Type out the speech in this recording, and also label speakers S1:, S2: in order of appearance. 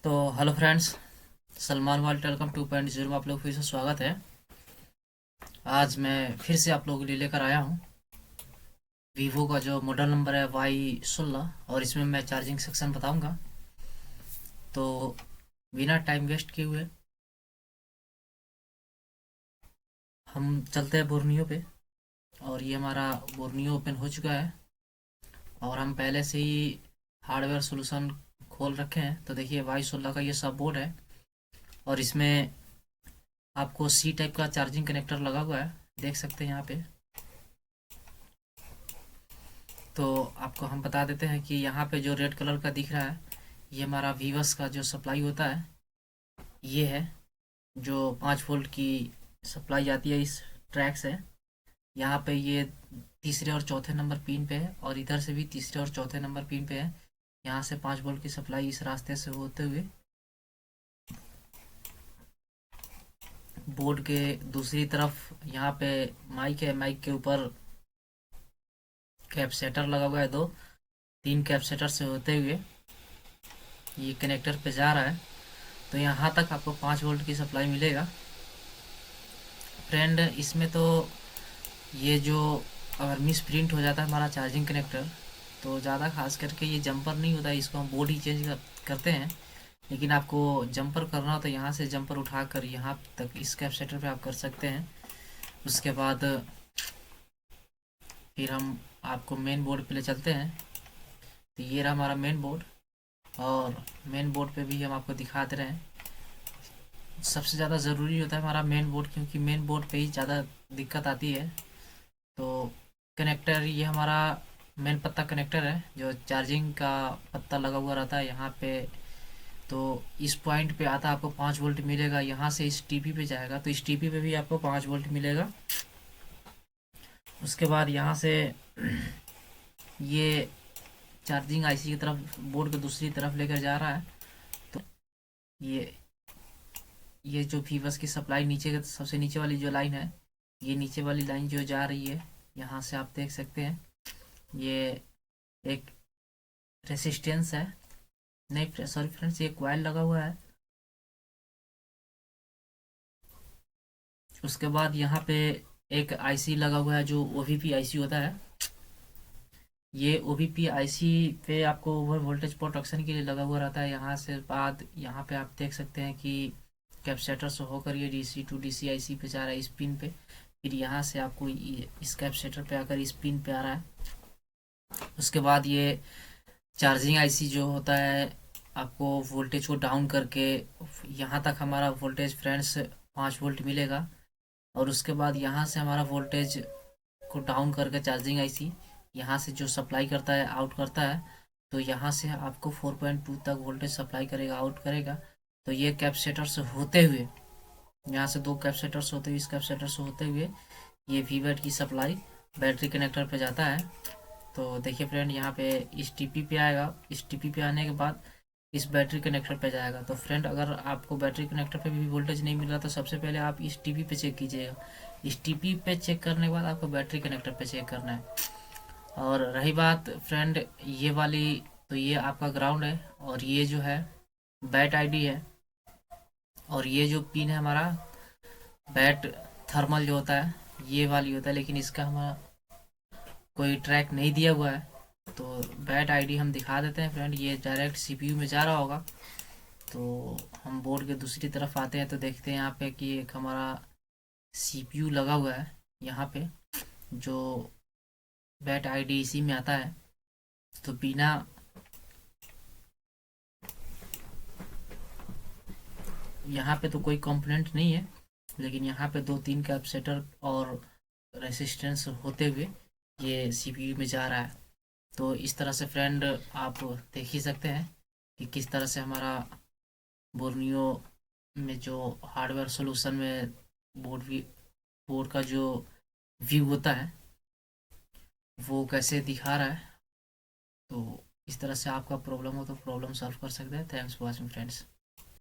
S1: तो hello friends, Salman वाल telecom 2.0 में आप लोग फिर से स्वागत है। आज मैं फिर से आप लोगों के लिए लेकर आया हूँ वीवो का जो मॉडल नंबर है Y16, और इसमें मैं चार्जिंग सेक्शन बताऊंगा। तो बिना टाइम वेस्ट किए हुए हम चलते हैं बोर्नियो पे। और ये हमारा बोर्नियो ओपन हो चुका है और हम पहले से ही हार्डवेयर सॉल्यूशन खोल रखे हैं। तो देखिए Y16 का ये सब बोर्ड है और इसमें आपको सी टाइप का चार्जिंग कनेक्टर लगा हुआ है, देख सकते हैं यहाँ पे। तो आपको हम बता देते हैं कि यहाँ पे जो रेड कलर का दिख रहा है, ये हमारा वीवस का जो सप्लाई होता है, ये है जो 5 वोल्ट की सप्लाई जाती है इस ट्रैक से। यहाँ पे ये तीसरे और चौथे नंबर पिन पे है और इधर से भी तीसरे और चौथे नंबर पिन पे है। यहाँ से 5 वोल्ट की सप्लाई इस रास्ते से होते हुए बोर्ड के दूसरी तरफ यहाँ पे माइक है। माइक के ऊपर कैपेसिटर लगा हुआ है, 3 कैपेसिटर से होते हुए ये कनेक्टर पे जा रहा है। तो यहाँ तक आपको 5 वोल्ट की सप्लाई मिलेगा फ्रेंड। इसमें तो ये जो अगर मिस प्रिंट हो जाता है हमारा चार्जिंग कनेक्टर, तो ज़्यादा खास करके ये जंपर नहीं होता है, इसको हम बोर्ड ही चेंज करते हैं। लेकिन आपको जंपर करना हो तो यहाँ से जंपर उठाकर यहाँ तक इस कैपेसिटर पे आप कर सकते हैं। उसके बाद फिर हम आपको मेन बोर्ड पे ले चलते हैं। तो ये रहा हमारा मेन बोर्ड और मेन बोर्ड पे भी हम आपको दिखा दे रहे हैं। सबसे ज़्यादा ज़रूरी होता है हमारा मेन बोर्ड, क्योंकि मेन बोर्ड पे ही ज़्यादा दिक्कत आती है। तो कनेक्टर ये हमारा मेन पत्ता कनेक्टर है, जो चार्जिंग का पत्ता लगा हुआ रहता है यहाँ पे। तो इस पॉइंट पे आता है आपको 5 वोल्ट मिलेगा। यहाँ से इस टीपी पे जाएगा तो इस टीपी पे भी आपको 5 वोल्ट मिलेगा। उसके बाद यहाँ से ये चार्जिंग आईसी की तरफ बोर्ड के दूसरी तरफ लेकर जा रहा है। तो ये ये जो वीवस की सप्लाई नीचे के सबसे नीचे वाली जो लाइन है, ये नीचे वाली लाइन जो जा रही है, यहाँ से आप देख सकते हैं ये एक रेसिस्टेंस है। नहीं सॉरी फ्रेंड्स, ये क्वाइल लगा हुआ है। उसके बाद यहाँ पे एक आईसी लगा हुआ है जो ओवीपी आईसी होता है। ये ओवीपी आईसी पे आपको ओवर वोल्टेज प्रोटेक्शन के लिए लगा हुआ रहता है। यहाँ से बाद यहाँ पे आप देख सकते हैं कि कैपेसिटर से होकर ये डीसी टू डीसी आईसी पे जा रहा है इस पिन पे। फिर यहाँ से आपको इस कैपेसिटर पे आकर इस पिन पे आ रहा है। उसके बाद ये चार्जिंग आईसी जो होता है, आपको वोल्टेज को डाउन करके यहाँ तक हमारा वोल्टेज फ्रेंड्स 5 वोल्ट मिलेगा। और उसके बाद यहाँ से हमारा वोल्टेज को डाउन करके चार्जिंग आईसी यहाँ से जो सप्लाई करता है, आउट करता है। तो यहाँ से आपको 4.2 तक वोल्टेज सप्लाई करेगा, आउट करेगा। तो ये कैपेसिटर से होते हुए, यहाँ से 2 कैपेसिटर होते हुए, इस कैपेसिटर से होते हुए ये वीवैट की सप्लाई बैटरी कनेक्टर पे जाता है। तो देखिए फ्रेंड, यहाँ पे इस टीपी पे आएगा। इस टीपी पे आने के बाद इस बैटरी कनेक्टर पे जाएगा। तो फ्रेंड, अगर आपको बैटरी कनेक्टर पे भी वोल्टेज नहीं मिल रहा तो सबसे पहले आप इस टीपी पे चेक कीजिएगा। इस टीपी पे चेक करने के बाद आपको बैटरी कनेक्टर पे चेक करना है। और रही बात फ्रेंड ये वाली, तो ये आपका ग्राउंड है और ये जो है बैट आईडी है। और ये जो पिन है हमारा बैट थर्मल जो होता है, ये वाली होता है। लेकिन इसका हमारा कोई ट्रैक नहीं दिया हुआ है। तो बैट आईडी हम दिखा देते हैं फ्रेंड। ये डायरेक्ट सीपीयू में जा रहा होगा। तो हम बोर्ड के दूसरी तरफ आते हैं तो देखते हैं यहाँ पे कि एक हमारा सीपीयू लगा हुआ है यहाँ पे, जो बैट आईडी इसी में आता है। तो बिना यहाँ पे तो कोई कंपोनेंट नहीं है, लेकिन यहाँ पे 2-3 कैपेसिटर और रेसिस्टेंस होते हुए ये सीपीयू में जा रहा है। तो इस तरह से फ्रेंड आप देख ही सकते हैं कि किस तरह से हमारा बोर्नियो में जो हार्डवेयर सॉल्यूशन में बोर्ड का जो व्यू होता है वो कैसे दिखा रहा है। तो इस तरह से आपका प्रॉब्लम हो तो प्रॉब्लम सॉल्व कर सकते हैं। Thanks for watching friends.